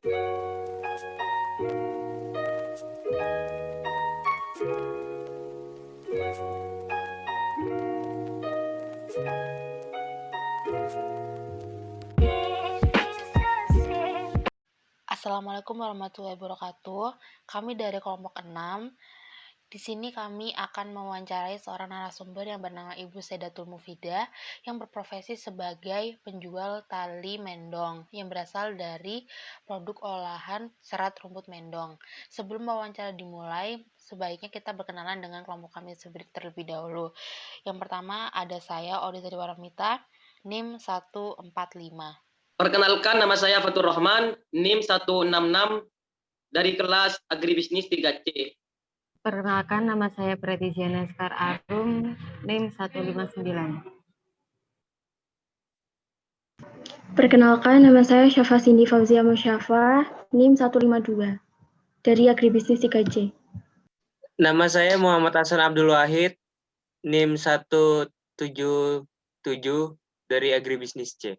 Assalamualaikum warahmatullahi wabarakatuh. Kami dari kelompok 6. Di sini kami akan mewawancarai seorang narasumber yang bernama Ibu Sedatul Mufidah yang berprofesi sebagai penjual tali mendong yang berasal dari produk olahan serat rumput mendong. Sebelum wawancara dimulai, sebaiknya kita berkenalan dengan kelompok kami terlebih dahulu. Yang pertama ada saya, Odita Waramita, NIM 145. Perkenalkan, nama saya Fatur Rahman, NIM 166 dari kelas Agribisnis 3C. Perkenalkan, nama saya Pretiziana Skar Arum, NIM 159. Perkenalkan, nama saya Syafa Cindy Fauzia Musyafa, NIM 152, dari Agribisnis 3C. Nama saya Muhammad Hasan Abdul Wahid, NIM 177 dari Agribisnis C.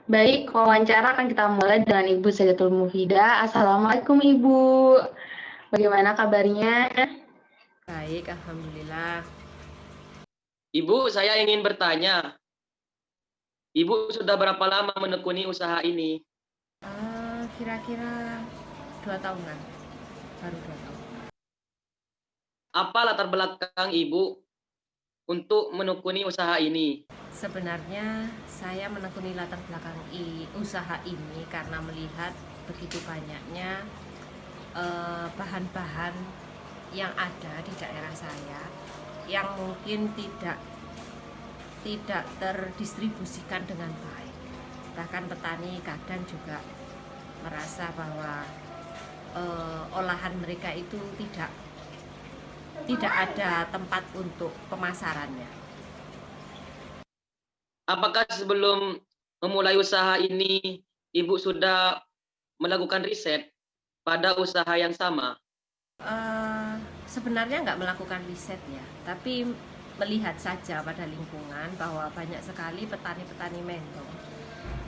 Baik, wawancara akan kita mulai dengan Ibu Sedatul Mufidah. Assalamualaikum Ibu, bagaimana kabarnya? Baik, Alhamdulillah. Ibu, saya ingin bertanya, Ibu sudah berapa lama menekuni usaha ini? Kira-kira 2 tahunan, baru 2 tahun. Apa latar belakang Ibu untuk menekuni usaha ini? Sebenarnya saya menekuni latar belakang usaha ini karena melihat begitu banyaknya bahan-bahan yang ada di daerah saya yang mungkin tidak terdistribusikan dengan baik. Bahkan petani kadang juga merasa bahwa olahan mereka itu tidak ada tempat untuk pemasarannya. Apakah sebelum memulai usaha ini, Ibu sudah melakukan riset pada usaha yang sama? Sebenarnya nggak melakukan riset ya, tapi melihat saja pada lingkungan bahwa banyak sekali petani-petani mendong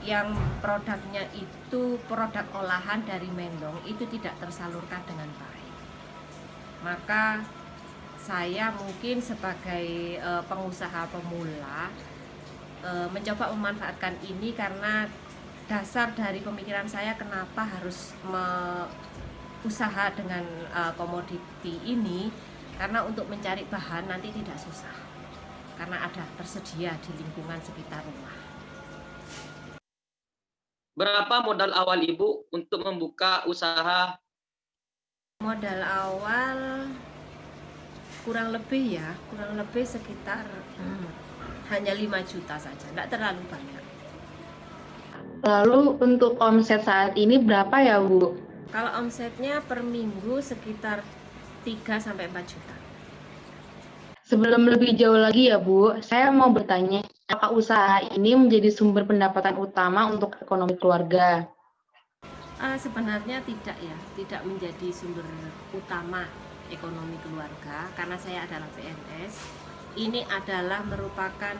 yang produknya itu produk olahan dari mendong itu tidak tersalurkan dengan baik. Maka saya mungkin sebagai pengusaha pemula mencoba memanfaatkan ini karena dasar dari pemikiran saya kenapa harus usaha dengan komoditi ini, karena untuk mencari bahan nanti tidak susah karena ada tersedia di lingkungan sekitar rumah. Berapa modal awal Ibu untuk membuka usaha? Modal awal kurang lebih sekitar hanya 5 juta saja, tidak terlalu banyak. Lalu untuk omset saat ini berapa ya Bu? Kalau omsetnya per minggu sekitar 3-4 juta. Sebelum lebih jauh lagi ya Bu, saya mau bertanya, apakah usaha ini menjadi sumber pendapatan utama untuk ekonomi keluarga? Sebenarnya tidak menjadi sumber utama ekonomi keluarga karena saya adalah PNS. Ini adalah merupakan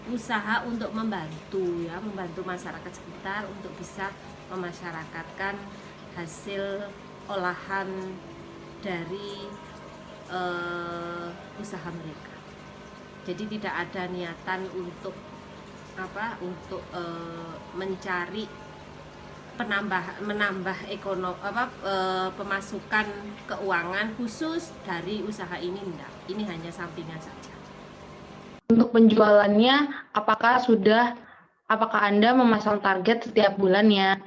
usaha untuk membantu masyarakat sekitar untuk bisa memasyarakatkan hasil olahan dari usaha mereka. Jadi tidak ada niatan untuk mencari menambah pemasukan keuangan khusus dari usaha ini, enggak. Ini hanya sampingan saja. Untuk penjualannya, apakah Anda memasang target setiap bulannya?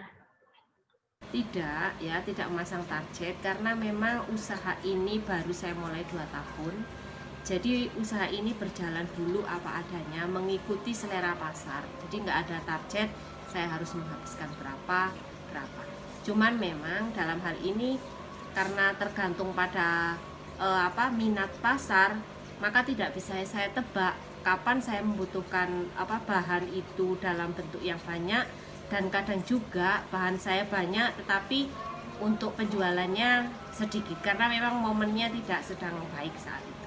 Tidak memasang target karena memang usaha ini baru saya mulai 2 tahun. Jadi usaha ini berjalan dulu apa adanya, mengikuti selera pasar. Jadi nggak ada target saya harus menghabiskan berapa. Cuman memang dalam hal ini karena tergantung pada minat pasar, maka tidak bisa saya tebak kapan saya membutuhkan bahan itu dalam bentuk yang banyak, dan kadang juga bahan saya banyak tetapi untuk penjualannya sedikit karena memang momennya tidak sedang baik saat itu.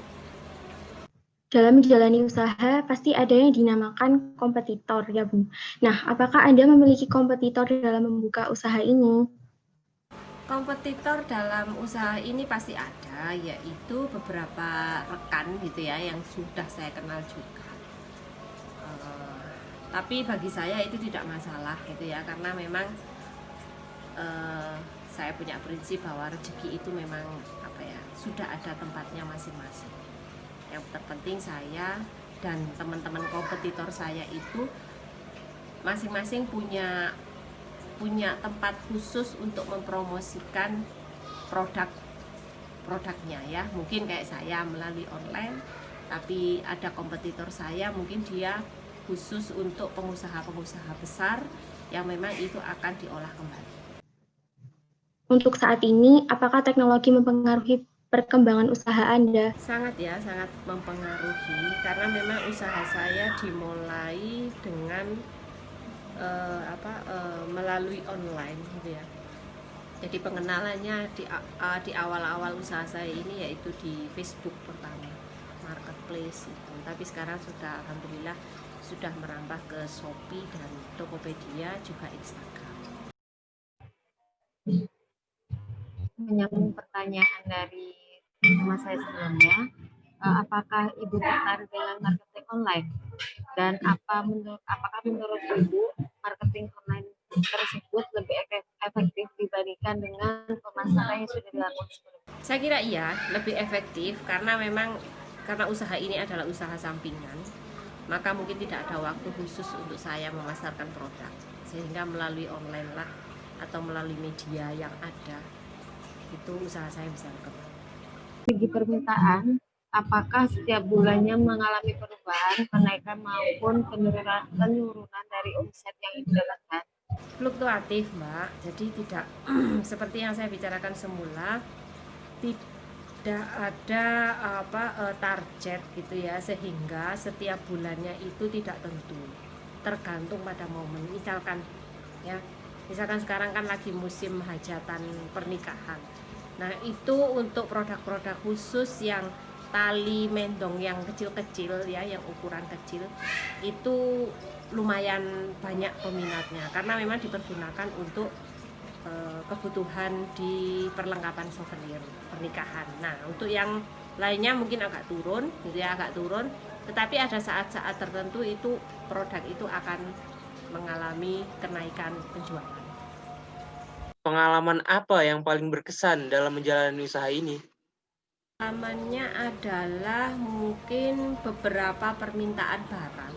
dalam menjalani usaha pasti ada yang dinamakan kompetitor ya Bu. Nah, apakah Anda memiliki kompetitor dalam membuka usaha ini? Kompetitor dalam usaha ini pasti ada, yaitu beberapa rekan gitu ya yang sudah saya kenal juga. Tapi bagi saya itu tidak masalah gitu ya, karena memang saya punya prinsip bahwa rezeki itu memang apa ya, sudah ada tempatnya masing-masing. Yang terpenting saya dan teman-teman kompetitor saya itu masing-masing punya tempat khusus untuk mempromosikan produknya ya. Mungkin kayak saya melalui online, tapi ada kompetitor saya mungkin dia khusus untuk pengusaha-pengusaha besar yang memang itu akan diolah kembali. Untuk saat ini, apakah teknologi mempengaruhi perkembangan usaha Anda? Sangat ya, sangat mempengaruhi karena memang usaha saya dimulai dengan melalui online gitu ya. Jadi pengenalannya di awal-awal usaha saya ini yaitu di Facebook pertama, marketplace itu. Tapi sekarang sudah alhamdulillah sudah merambah ke Shopee dan Tokopedia, juga Instagram. Menyambung pertanyaan dari teman saya sebelumnya, apakah Ibu tertarik dengan marketing online? Dan apakah menurut Ibu marketing online tersebut lebih efektif dibandingkan dengan pemasaran yang sudah dilakukan sebelumnya? Saya kira iya, lebih efektif karena memang karena usaha ini adalah usaha sampingan, maka mungkin tidak ada waktu khusus untuk saya memasarkan produk, sehingga melalui online lah atau melalui media yang ada itu usaha saya bisa berkembang. Segi permintaan, apakah setiap bulannya mengalami perubahan, kenaikan maupun penurunan dari omset yang Ibu dapatkan? Fluktuatif, Mbak. Jadi tidak seperti yang saya bicarakan semula, tidak ada target gitu ya, sehingga setiap bulannya itu tidak tentu, tergantung pada momen. Misalkan sekarang kan lagi musim hajatan pernikahan. Nah, itu untuk produk-produk khusus yang tali mendong yang kecil-kecil ya, yang ukuran kecil, itu lumayan banyak peminatnya karena memang dipergunakan untuk kebutuhan di perlengkapan souvenir pernikahan. Nah, untuk yang lainnya mungkin agak turun gitu ya, tetapi ada saat-saat tertentu itu produk itu akan mengalami kenaikan penjualan. Pengalaman apa yang paling berkesan dalam menjalani usaha ini? Pengalamannya adalah mungkin beberapa permintaan barang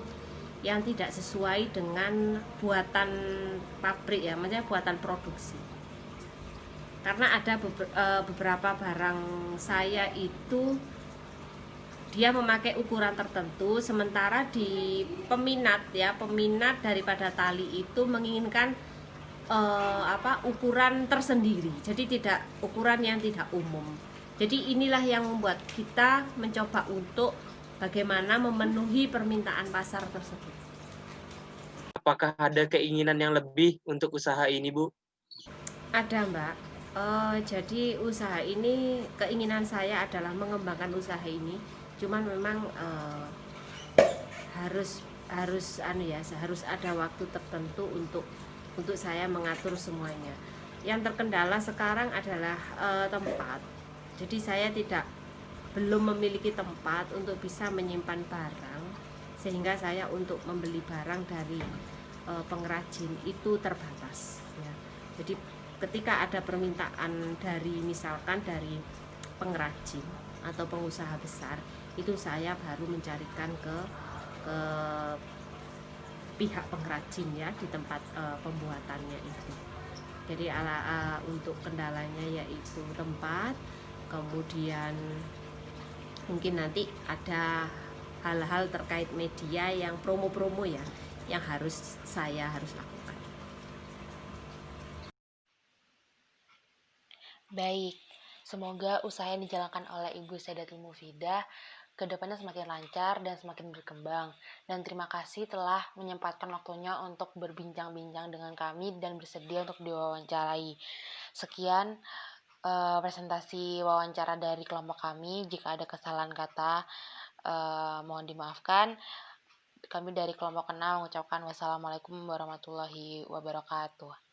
yang tidak sesuai dengan buatan pabrik ya, maksudnya buatan produksi. Karena ada beberapa barang saya itu dia memakai ukuran tertentu, sementara di peminat daripada tali itu menginginkan ukuran tersendiri, jadi tidak ukuran yang tidak umum. Jadi inilah yang membuat kita mencoba untuk bagaimana memenuhi permintaan pasar tersebut. Apakah ada keinginan yang lebih untuk usaha ini, Bu? Ada, Mbak. Jadi usaha ini, keinginan saya adalah mengembangkan usaha ini. Cuman memang harus ada waktu tertentu untuk saya mengatur semuanya. Yang terkendala sekarang adalah tempat. Jadi saya belum memiliki tempat untuk bisa menyimpan barang, sehingga saya untuk membeli barang dari pengrajin itu terbatas ya. Jadi ketika ada permintaan misalkan dari pengrajin atau pengusaha besar, itu saya baru mencarikan ke pihak pengrajin ya di tempat pembuatannya itu. Jadi untuk kendalanya yaitu tempat, kemudian mungkin nanti ada hal-hal terkait media yang promo-promo ya, yang saya harus lakukan. Baik, semoga usaha yang dijalankan oleh Ibu Saidatul Mufidah kedepannya semakin lancar dan semakin berkembang. Dan terima kasih telah menyempatkan waktunya untuk berbincang-bincang dengan kami dan bersedia untuk diwawancarai. Sekian presentasi wawancara dari kelompok kami. Jika ada kesalahan kata, Mohon dimaafkan. Kami dari kelompok 6 mengucapkan wassalamualaikum warahmatullahi wabarakatuh.